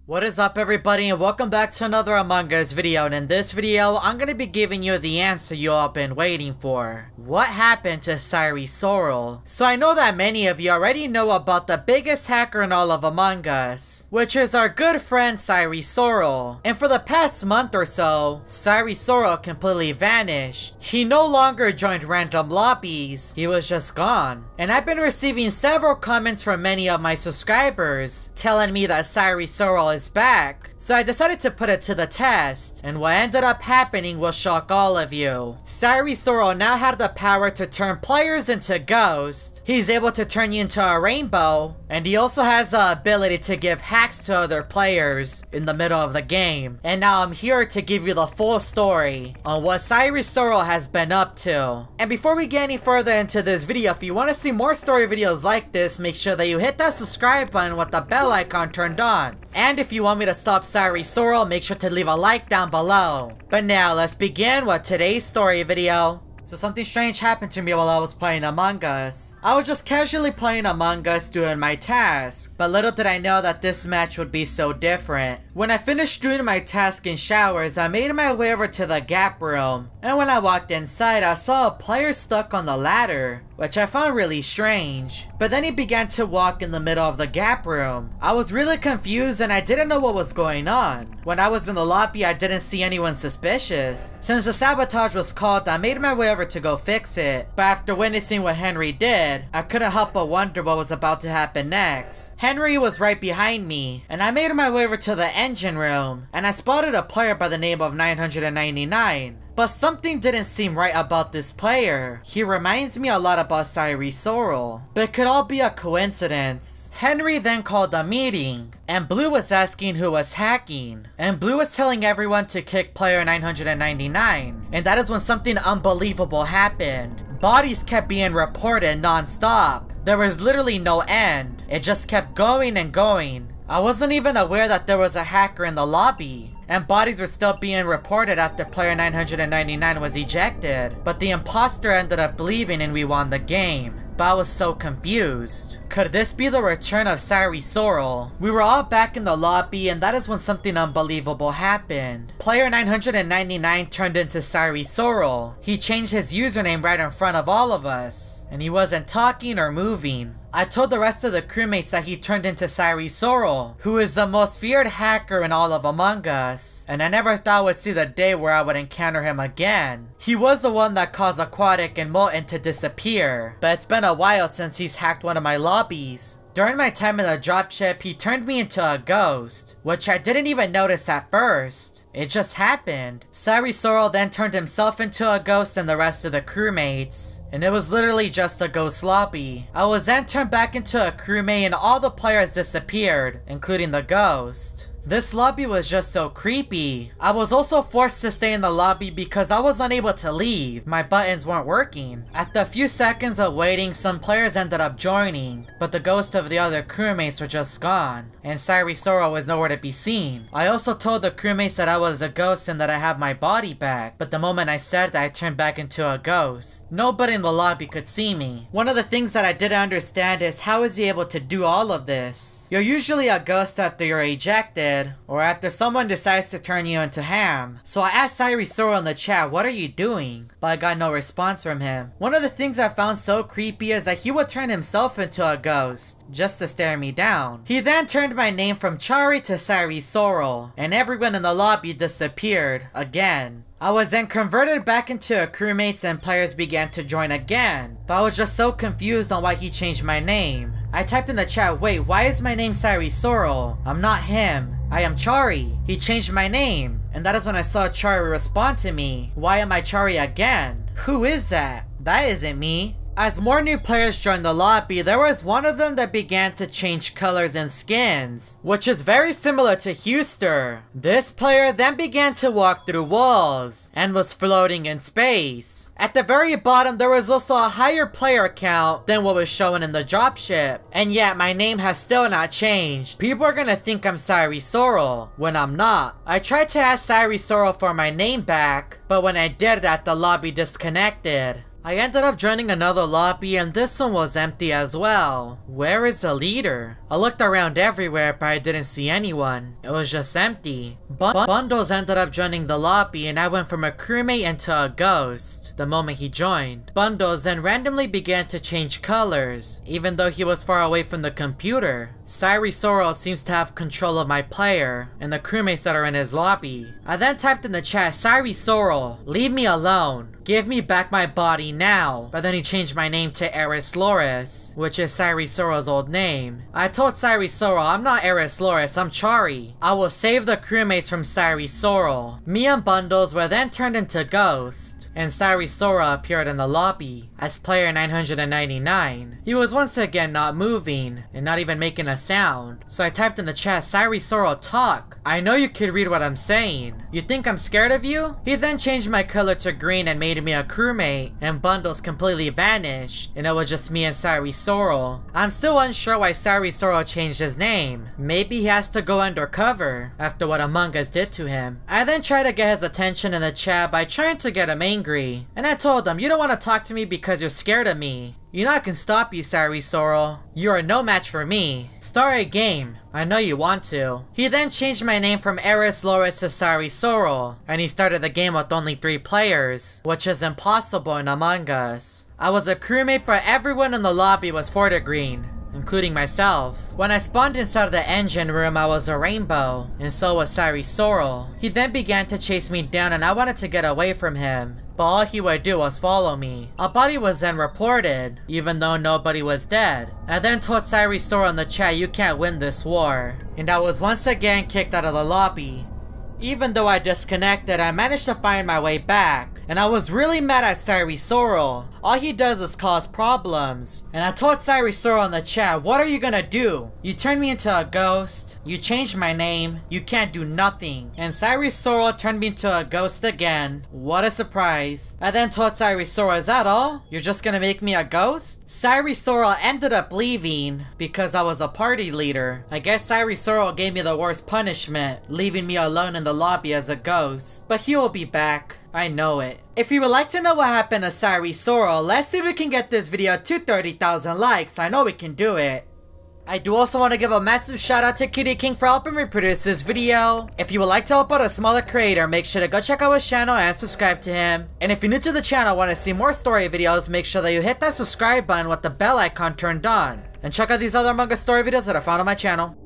What is up everybody, and welcome back to another Among Us video. And in this video, I'm gonna be giving you the answer you all been waiting for. What happened to Sire Sirol? So I know that many of you already know about the biggest hacker in all of Among Us, which is our good friend Sire Sirol. And for the past month or so, Sire Sirol completely vanished. He no longer joined random lobbies, he was just gone. And I've been receiving several comments from many of my subscribers telling me that Sire Sirol is back. So I decided to put it to the test, and what ended up happening will shock all of you. Sire Sirol now had the power to turn players into ghosts. He's able to turn you into a rainbow, and he also has the ability to give hacks to other players in the middle of the game. And now I'm here to give you the full story on what Sire Sirol has been up to. And before we get any further into this video, if you want to see more story videos like this, make sure that you hit that subscribe button with the bell icon turned on. And if you want me to stop Sire Sirol, make sure to leave a like down below. But now let's begin with today's story video. So something strange happened to me while I was playing Among Us. I was just casually playing Among Us doing my task, but little did I know that this match would be so different. When I finished doing my task in showers, I made my way over to the gap room, and when I walked inside, I saw a player stuck on the ladder, which I found really strange. But then he began to walk in the middle of the gap room. I was really confused and I didn't know what was going on. When I was in the lobby, I didn't see anyone suspicious. Since the sabotage was called, I made my way over to go fix it. But after witnessing what Henry did, I couldn't help but wonder what was about to happen next. Henry was right behind me, and I made my way over to the engine room, and I spotted a player by the name of 999. But something didn't seem right about this player. He reminds me a lot about Sire Sirol, but it could all be a coincidence. Henry then called a meeting, and Blue was asking who was hacking, and Blue was telling everyone to kick player 999, and that is when something unbelievable happened. Bodies kept being reported non-stop. There was literally no end. It just kept going and going. I wasn't even aware that there was a hacker in the lobby, and bodies were still being reported after player 999 was ejected. But the imposter ended up leaving and we won the game. But I was so confused. Could this be the return of Sire Sirol? We were all back in the lobby, and that is when something unbelievable happened. Player 999 turned into Sire Sirol. He changed his username right in front of all of us, and he wasn't talking or moving. I told the rest of the crewmates that he turned into Sire Sirol, who is the most feared hacker in all of Among Us, and I never thought I would see the day where I would encounter him again. He was the one that caused Aquatic and Molten to disappear, but it's been a while since he's hacked one of my lobbies. During my time in the dropship, he turned me into a ghost, which I didn't even notice at first. It just happened. Sire Sirol then turned himself into a ghost and the rest of the crewmates, and it was literally just a ghost lobby. I was then turned back into a crewmate and all the players disappeared, including the ghost. This lobby was just so creepy. I was also forced to stay in the lobby because I was unable to leave. My buttons weren't working. After a few seconds of waiting, some players ended up joining, but the ghosts of the other crewmates were just gone, and Sire Sirol was nowhere to be seen. I also told the crewmates that I was a ghost and that I have my body back, but the moment I said that, I turned back into a ghost. Nobody in the lobby could see me. One of the things that I didn't understand is how is he able to do all of this? You're usually a ghost after you're ejected, or after someone decides to turn you into ham. So I asked Sire Sirol in the chat, what are you doing? But I got no response from him. One of the things I found so creepy is that he would turn himself into a ghost, just to stare me down. He then turned my name from Chari to Sire Sirol, and everyone in the lobby disappeared, again. I was then converted back into a crewmates and players began to join again, but I was just so confused on why he changed my name. I typed in the chat, wait, why is my name Sire Sirol? I'm not him. I am Chari. He changed my name. And that is when I saw Chari respond to me. Why am I Chari again? Who is that? That isn't me. As more new players joined the lobby, there was one of them that began to change colors and skins, which is very similar to Huster. This player then began to walk through walls, and was floating in space. At the very bottom, there was also a higher player count than what was shown in the dropship, and yet my name has still not changed. People are gonna think I'm Sire Sirol, when I'm not. I tried to ask Sire Sirol for my name back, but when I did that, the lobby disconnected. I ended up joining another lobby and this one was empty as well. Where is the leader? I looked around everywhere but I didn't see anyone. It was just empty. Bundles ended up joining the lobby and I went from a crewmate into a ghost the moment he joined. Bundles then randomly began to change colors, even though he was far away from the computer. Sire Sirol seems to have control of my player and the crewmates that are in his lobby. I then typed in the chat, Sire Sirol, leave me alone. Give me back my body now. But then he changed my name to Eris Loris, which is Sire Sirol's old name. I told Sire Sirol, I'm not Eris Loris, I'm Chari. I will save the crewmates from Sire Sirol. Me and Bundles were then turned into ghosts, and Sire Sirol appeared in the lobby as player 999. He was once again not moving and not even making a sound. So I typed in the chat, Sire Sirol, talk. I know you can read what I'm saying. You think I'm scared of you? He then changed my color to green and made me a crewmate, and Bundles completely vanished, and it was just me and Sire Sirol. I'm still unsure why Sire Sirol changed his name. Maybe he has to go undercover after what Among Us did to him. I then tried to get his attention in the chat by trying to get him angry, and I told him, you don't want to talk to me because you're scared of me. You know I can stop you, Sire Sirol. You are no match for me. Start a game. I know you want to. He then changed my name from Eris Loris to Sire Sirol, and he started the game with only 3 players, which is impossible in Among Us. I was a crewmate, but everyone in the lobby was Fortigreen, including myself. When I spawned inside of the engine room, I was a rainbow, and so was Sire Sirol. He then began to chase me down and I wanted to get away from him, but all he would do was follow me. A body was then reported, even though nobody was dead. I then told Sire Sirol in the chat, you can't win this war, and I was once again kicked out of the lobby. Even though I disconnected, I managed to find my way back, and I was really mad at Sire Sirol. All he does is cause problems. And I told Sire Sirol in the chat, what are you gonna do? You turned me into a ghost, you changed my name, you can't do nothing. And Sire Sirol turned me into a ghost again. What a surprise. I then told Sire Sirol, is that all? You're just gonna make me a ghost? Sire Sirol ended up leaving because I was a party leader. I guess Sire Sirol gave me the worst punishment, leaving me alone in the lobby as a ghost. But he will be back. I know it. If you would like to know what happened to Sire Sirol, let's see if we can get this video to 30,000 likes. I know we can do it. I do also want to give a massive shout out to Cutie King for helping me produce this video. If you would like to help out a smaller creator, make sure to go check out his channel and subscribe to him. And if you're new to the channel and want to see more story videos, make sure that you hit that subscribe button with the bell icon turned on. And check out these other Among Us story videos that I found on my channel.